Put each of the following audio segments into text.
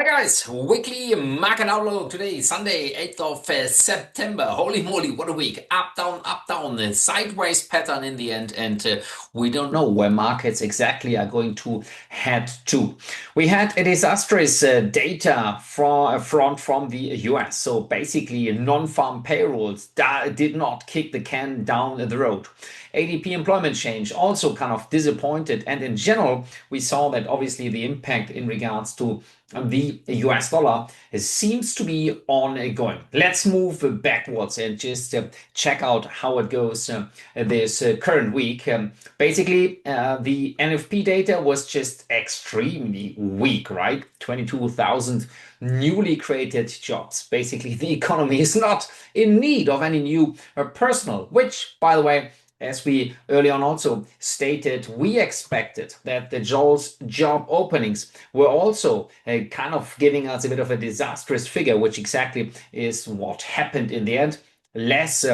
Hi guys, weekly market outlook today, Sunday, 8th of September. Holy moly, what a week. Up, down, a sideways pattern in the end, and we don't know where markets exactly are going to head to. We had a disastrous data from the US. So basically, non-farm payrolls did not kick the can down the road. ADP employment change also kind of disappointed, and in general, we saw that obviously the impact in regards to the US dollar seems to be ongoing. Let's move backwards and just check out how it goes this current week. Basically, the NFP data was just extremely weak, right? 22,000 newly created jobs. Basically, the economy is not in need of any new personnel, which, by the way, as we early on also stated, we expected that the job openings were also kind of giving us a bit of a disastrous figure, which exactly is what happened in the end. Less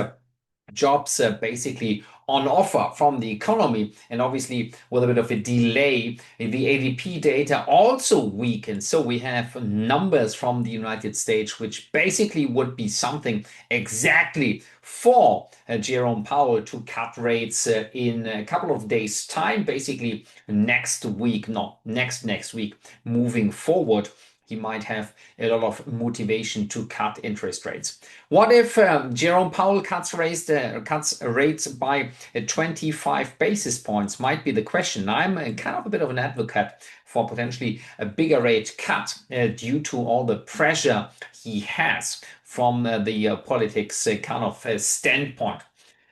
jobs basically on offer from the economy, and obviously with a bit of a delay, the ADP data also weakened. So we have numbers from the United States, which basically would be something exactly for Jerome Powell to cut rates in a couple of days' time, basically next week, not next week, moving forward. He might have a lot of motivation to cut interest rates. What if Jerome Powell cuts rates by 25 basis points? Might be the question. I'm kind of a bit of an advocate for potentially a bigger rate cut due to all the pressure he has from the politics kind of standpoint.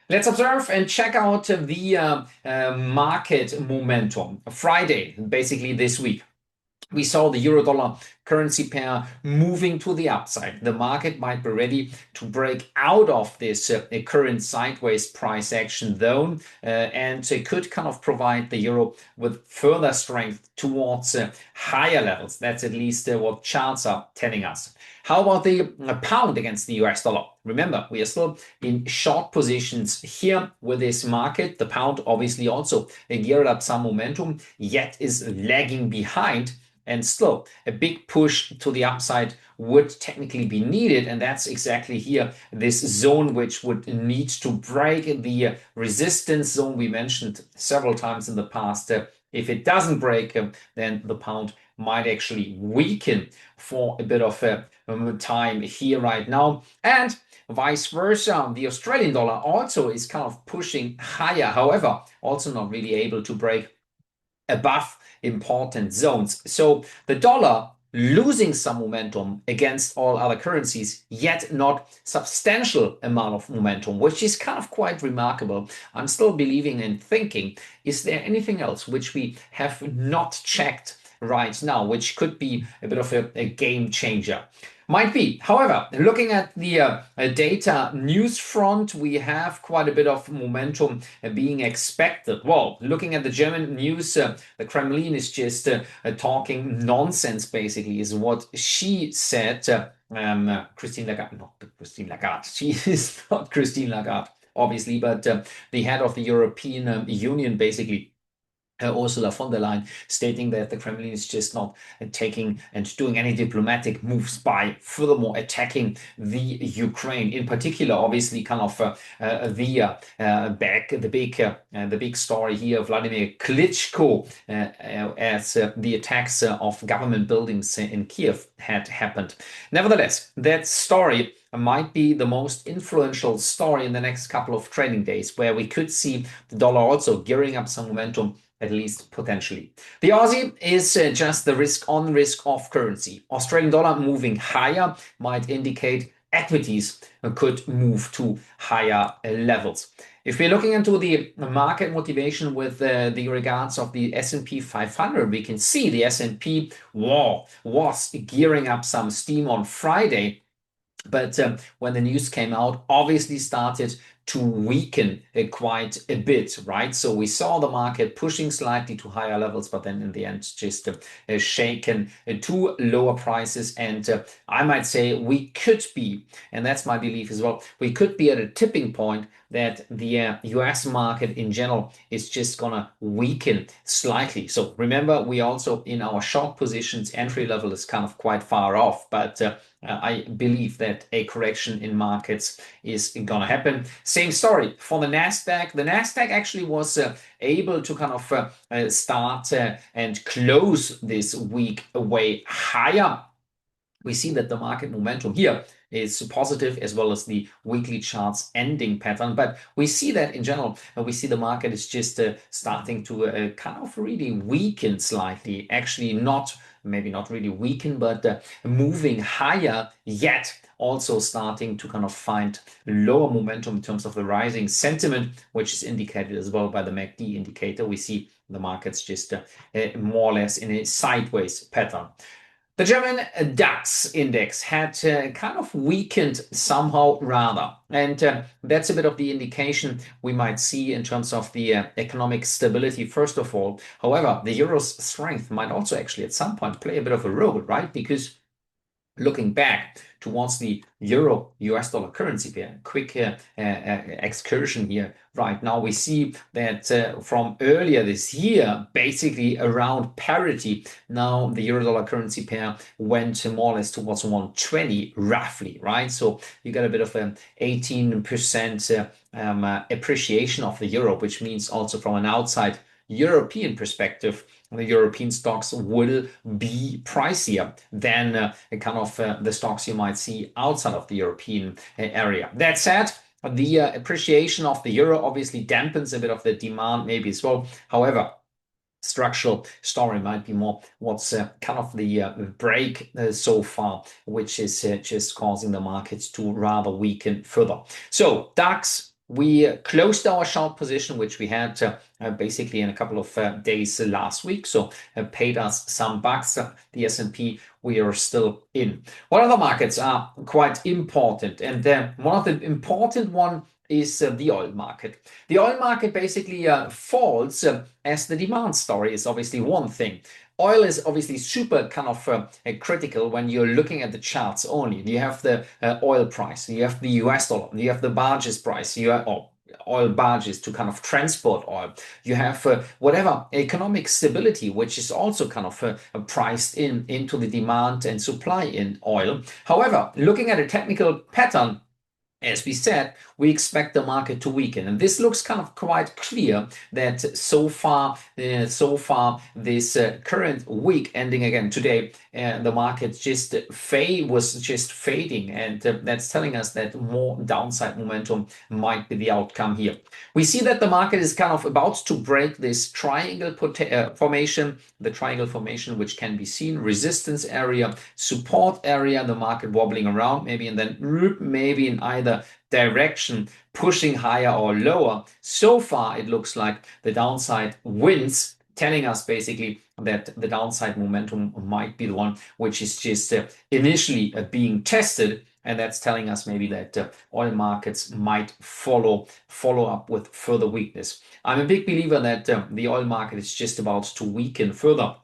Let's observe and check out the market momentum. Friday, basically this week, we saw the euro-dollar currency pair moving to the upside. The market might be ready to break out of this current sideways price action zone and could kind of provide the euro with further strength towards higher levels. That's at least what charts are telling us. How about the pound against the US dollar? Remember, we are still in short positions here with this market. The pound obviously also geared up some momentum, yet is lagging behind. And still, a big push to the upside would technically be needed. And that's exactly here, this zone, which would need to break the resistance zone we mentioned several times in the past. If it doesn't break, then the pound might actually weaken for a bit of time here right now. And vice versa, the Australian dollar also is kind of pushing higher. However, also not really able to break above important zones. So the dollar losing some momentum against all other currencies, yet not substantial amount of momentum, which is kind of quite remarkable. I'm still believing and thinking, is there anything else which we have not checked right now, which could be a bit of a game changer? Might be. However, looking at the data news front, we have quite a bit of momentum being expected. Well, looking at the German news, the Kremlin is just talking nonsense, basically, is what she said. Christine Lagarde, not Christine Lagarde. She is not Christine Lagarde, obviously, but the head of the European Union, basically, Ursula von der Leyen, stating that the Kremlin is just not taking and doing any diplomatic moves by furthermore attacking the Ukraine. In particular, obviously, kind of the big story here, Vladimir Klitschko, as the attacks of government buildings in Kiev had happened. Nevertheless, that story might be the most influential story in the next couple of trading days, where we could see the dollar also gearing up some momentum, at least potentially. The Aussie is just the risk on risk off currency. Australian dollar moving higher might indicate equities could move to higher levels. If we're looking into the market motivation with the regards of the S&P 500, we can see the S&P was gearing up some steam on Friday. But when the news came out, obviously started to weaken quite a bit, right? So we saw the market pushing slightly to higher levels, but then in the end just shaken to lower prices. And I might say we could be, and that's my belief as well, we could be at a tipping point that the US market in general is just gonna weaken slightly. So remember, we also in our short positions, entry level is kind of quite far off, but I believe that a correction in markets is gonna happen. Same story for the NASDAQ. The NASDAQ actually was able to kind of start and close this week way higher. We see that the market momentum here is positive, as well as the weekly charts ending pattern. But we see that in general, we see the market is just starting to kind of really weaken slightly. Actually, maybe not really weaken, but moving higher, yet also starting to kind of find lower momentum in terms of the rising sentiment, which is indicated as well by the MACD indicator. We see the markets just more or less in a sideways pattern. The German DAX index had kind of weakened somehow rather, and that's a bit of the indication we might see in terms of the economic stability first of all. However, the euro's strength might also actually at some point play a bit of a role, right? Because looking back towards the euro US dollar currency pair, quick excursion here. Right now we see that from earlier this year, basically around parity, now the euro dollar currency pair went more or less towards 120 roughly, right? So you got a bit of an 18% appreciation of the euro, which means also from an outside European perspective, the European stocks will be pricier than kind of the stocks you might see outside of the European area. That said, the appreciation of the euro obviously dampens a bit of the demand maybe as well. However, structural story might be more what's kind of the break so far, which is just causing the markets to rather weaken further. So DAX, we closed our short position, which we had basically in a couple of days last week, so paid us some bucks. The S&P, we are still in. What other markets are quite important? And one of the important one is the oil market. The oil market basically falls as the demand story is obviously one thing. Oil is obviously super kind of critical when you're looking at the charts only. You have the oil price, you have the US dollar, you have the barges price, you have oil barges to kind of transport oil. You have whatever economic stability, which is also kind of priced into the demand and supply in oil. However, looking at a technical pattern, as we said, we expect the market to weaken, and this looks kind of quite clear that so far this current week ending again today, the market was just fading, and that's telling us that more downside momentum might be the outcome here. We see that the market is kind of about to break this triangle formation, the triangle formation, which can be seen resistance area, support area, the market wobbling around maybe, and then maybe in either direction pushing higher or lower. So far it looks like the downside wins, telling us basically that the downside momentum might be the one which is just initially being tested, and that's telling us maybe that oil markets might follow up with further weakness. I'm a big believer that the oil market is just about to weaken further,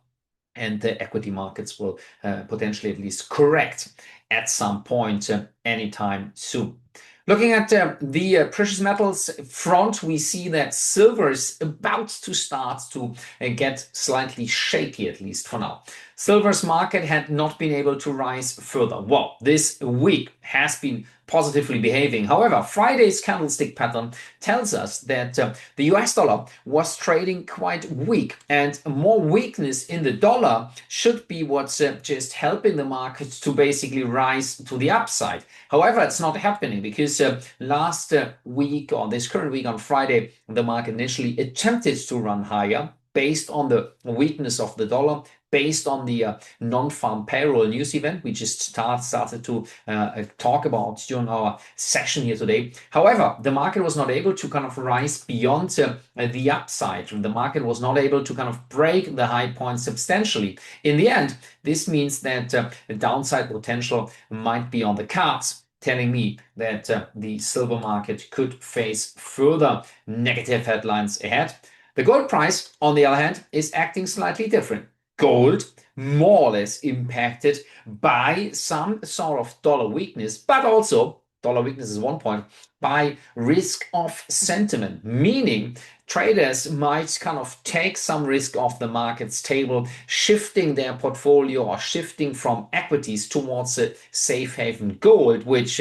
and the equity markets will potentially at least correct at some point anytime soon. Looking at the precious metals front, we see that silver is about to start to get slightly shaky, at least for now. Silver's market had not been able to rise further. Well, this week has been positively behaving. However, Friday's candlestick pattern tells us that the US dollar was trading quite weak, and more weakness in the dollar should be what's just helping the markets to basically rise to the upside. However, it's not happening because last week, or this current week on Friday, the market initially attempted to run higher based on the weakness of the dollar, based on the non-farm payroll news event we just started to talk about during our session here today. However, the market was not able to kind of rise beyond the upside. The market was not able to kind of break the high point substantially. In the end, this means that the downside potential might be on the cards. telling me that the silver market could face further negative headlines ahead. The gold price, on the other hand, is acting slightly different. Gold more or less impacted by some sort of dollar weakness, but also dollar weakness is one point, by risk of sentiment, meaning traders might kind of take some risk off the market's table, shifting their portfolio or shifting from equities towards a safe haven gold, which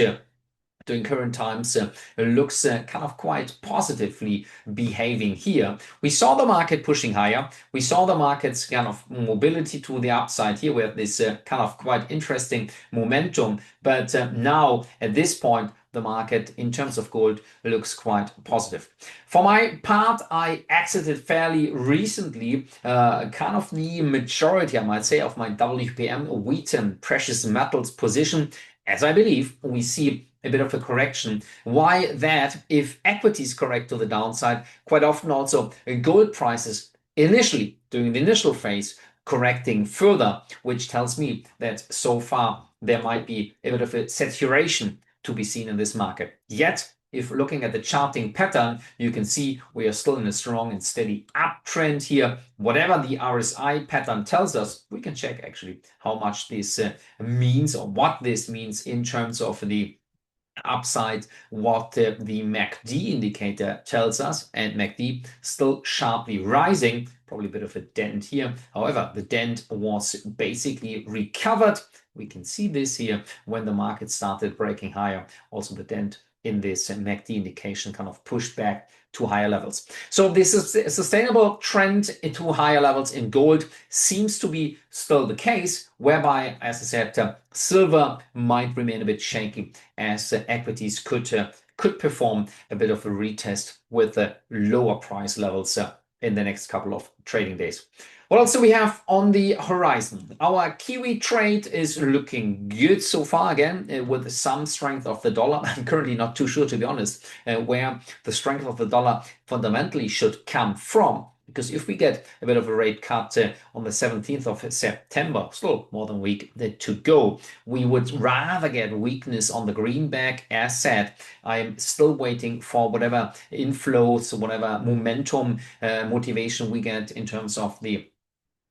during current times looks kind of quite positively behaving here. We saw the market pushing higher. We saw the market's kind of mobility to the upside here. We have this kind of quite interesting momentum. But now at this point, the market in terms of gold looks quite positive. For my part, I exited fairly recently kind of the majority, I might say, of my WPM wheat and precious metals position, as I believe we see a bit of a correction. Why that? If equities correct to the downside, quite often also gold prices initially, during the initial phase, correcting further, which tells me that so far there might be a bit of a saturation to be seen in this market. Yet, if looking at the charting pattern, you can see we are still in a strong and steady uptrend here. Whatever the RSI pattern tells us, we can check actually how much this means or what this means in terms of the upside, what the MACD indicator tells us, and MACD still sharply rising, probably a bit of a dent here. However, the dent was basically recovered. We can see this here when the market started breaking higher. Also the dent in this MACD indication kind of pushed back to higher levels. So this is a sustainable trend to higher levels in gold seems to be still the case, whereby, as I said, silver might remain a bit shaky as equities could perform a bit of a retest with lower price levels in the next couple of trading days. What else do we have on the horizon? Our Kiwi trade is looking good so far, again, with some strength of the dollar. I'm currently not too sure, to be honest, where the strength of the dollar fundamentally should come from. Because if we get a bit of a rate cut on the 17th of September, still more than a week to go, we would rather get weakness on the greenback. As said, I'm still waiting for whatever inflows, whatever momentum, motivation we get in terms of the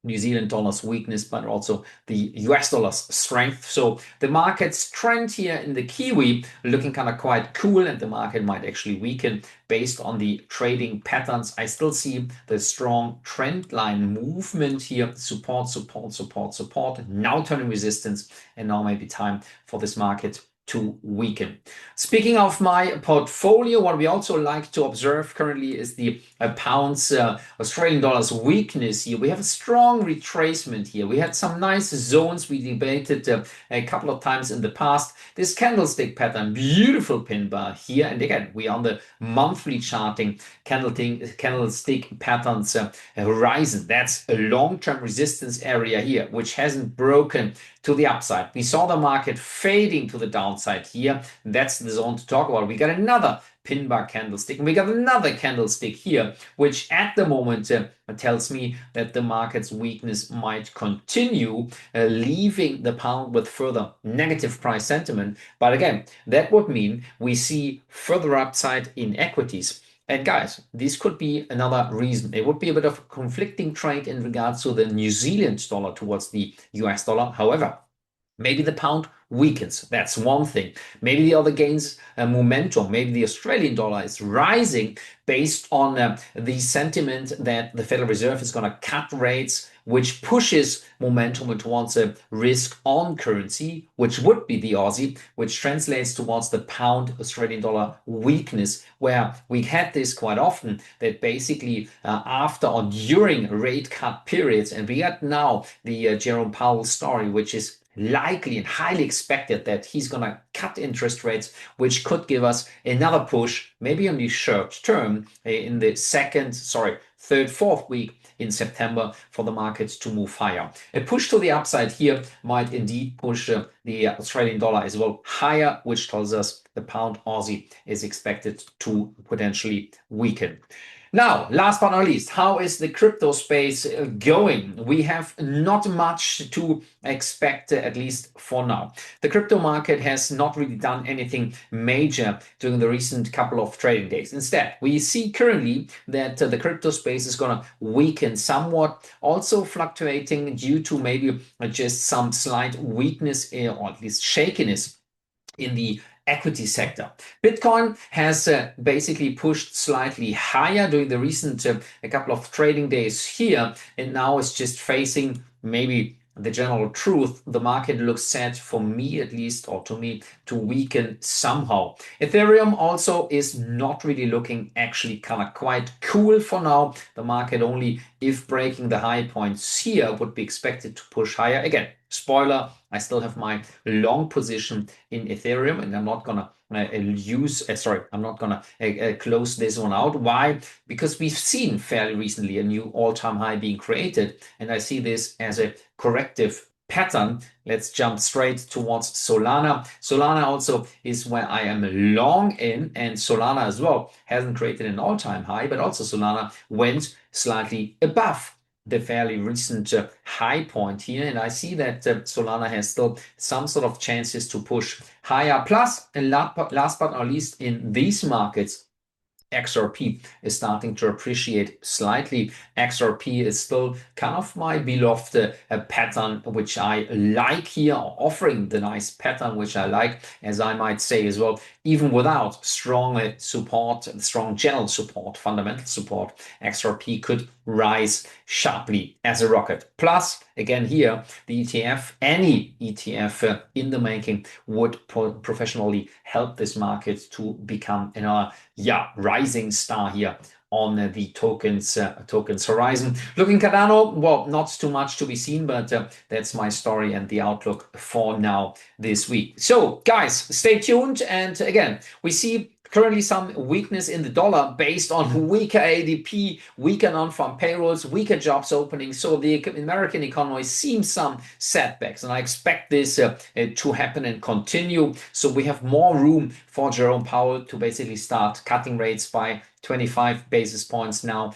New Zealand dollar's weakness, but also the US dollar's strength. So the market's trend here in the Kiwi looking kind of quite cool, and the market might actually weaken based on the trading patterns. I still see the strong trend line movement here, support, support, support, support, now turning resistance, and now maybe time for this market to weaken. Speaking of my portfolio, what we also like to observe currently is the pounds Australian dollars weakness here. We have a strong retracement here. We had some nice zones we debated a couple of times in the past. This candlestick pattern, beautiful pin bar here, and again we are on the monthly charting candlestick patterns horizon. That's a long-term resistance area here, which hasn't broken to the upside. We saw the market fading to the downside here. That's the zone to talk about. We got another pin bar candlestick, and we got another candlestick here, which at the moment tells me that the market's weakness might continue, leaving the pound with further negative price sentiment. But again, that would mean we see further upside in equities. And guys, this could be another reason. It would be a bit of a conflicting trade in regards to the New Zealand dollar towards the US dollar. However, maybe the pound weakens. That's one thing. Maybe the other gains momentum. Maybe the Australian dollar is rising based on the sentiment that the Federal Reserve is going to cut rates, which pushes momentum towards a risk on currency, which would be the Aussie, which translates towards the pound Australian dollar weakness, where we had this quite often, that basically after or during rate cut periods, and we got now the Jerome Powell story, which is likely and highly expected that he's going to cut interest rates, which could give us another push, maybe on the short term, in the third, fourth week in September, for the markets to move higher. A push to the upside here might indeed push the Australian dollar as well higher, which tells us the pound Aussie is expected to potentially weaken. Now, last but not least, how is the crypto space going? We have not much to expect, at least for now. The crypto market has not really done anything major during the recent couple of trading days. Instead, we see currently that the crypto space is going to weaken somewhat, also fluctuating due to maybe just some slight weakness or at least shakiness in the equity sector. Bitcoin has basically pushed slightly higher during the recent a couple of trading days here, and now is just facing maybe the general truth. The market looks set, for me at least, or to me, to weaken somehow. Ethereum also is not really looking actually kind of quite cool for now. The market only, if breaking the high points here, would be expected to push higher. Again, spoiler, I still have my long position in Ethereum, and I'm not gonna I'm not gonna close this one out. Why? Because we've seen fairly recently a new all-time high being created, and I see this as a corrective pattern. Let's jump straight towards Solana. Solana also is where I am long in, and Solana as well hasn't created an all-time high, but also Solana went slightly above the fairly recent high point here, and I see that Solana has still some sort of chances to push higher. Plus, and last but not least, in these markets, XRP is starting to appreciate slightly. XRP is still kind of my beloved pattern, which I like here, offering the nice pattern, which I like, as I might say as well, even without strong support, strong general support, fundamental support, XRP could rise sharply as a rocket. Plus, again here, the ETF, any ETF in the making would professionally help this market to become another rising star here on the tokens horizon. Looking Cardano, well, not too much to be seen, but that's my story and the outlook for now this week. So guys, stay tuned. And again, we see currently some weakness in the dollar based on weaker ADP, weaker non-farm payrolls, weaker jobs openings. So the American economy seems some setbacks, and I expect this to happen and continue. So we have more room for Jerome Powell to basically start cutting rates by 25 basis points now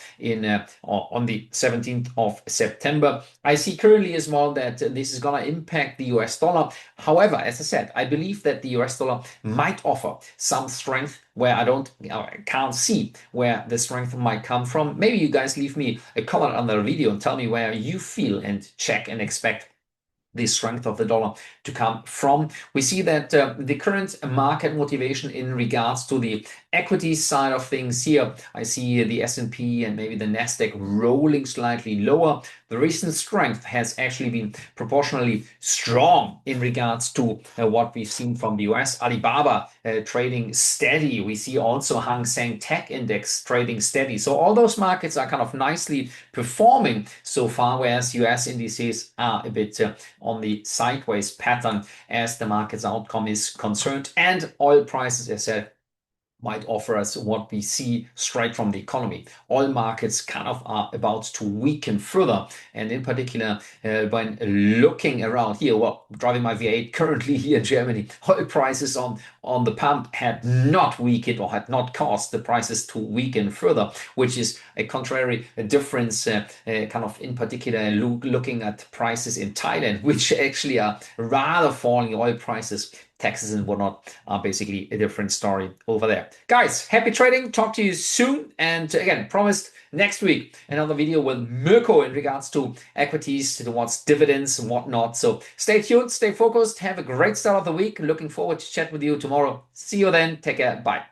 on the 17th of September. I see currently as well that this is going to impact the US dollar. However, as I said, I believe that the US dollar might offer some strength where I can't see where the strength might come from. Maybe you guys leave me a comment under the video and tell me where you feel and check and expect the strength of the dollar to come from. We see that the current market motivation in regards to the equity side of things here, I see the S&P and maybe the NASDAQ rolling slightly lower. The recent strength has actually been proportionally strong in regards to what we've seen from the US. Alibaba trading steady. We see also Hang Seng Tech Index trading steady. So all those markets are kind of nicely performing so far, whereas US indices are a bit on the sideways pattern as the market's outcome is concerned. And oil prices, as I said, might offer us what we see straight from the economy. Oil markets kind of are about to weaken further, and in particular when looking around here, well, driving my V8 currently here in Germany, oil prices on the pump had not weakened or had not caused the prices to weaken further, which is a contrary difference kind of in particular looking at prices in Thailand, which actually are rather falling. Oil prices, taxes and whatnot are basically a different story over there. Guys, happy trading. Talk to you soon. And again, promised next week another video with Mirko in regards to equities, towards dividends and whatnot. So stay tuned, stay focused. Have a great start of the week. Looking forward to chat with you tomorrow. See you then. Take care. Bye.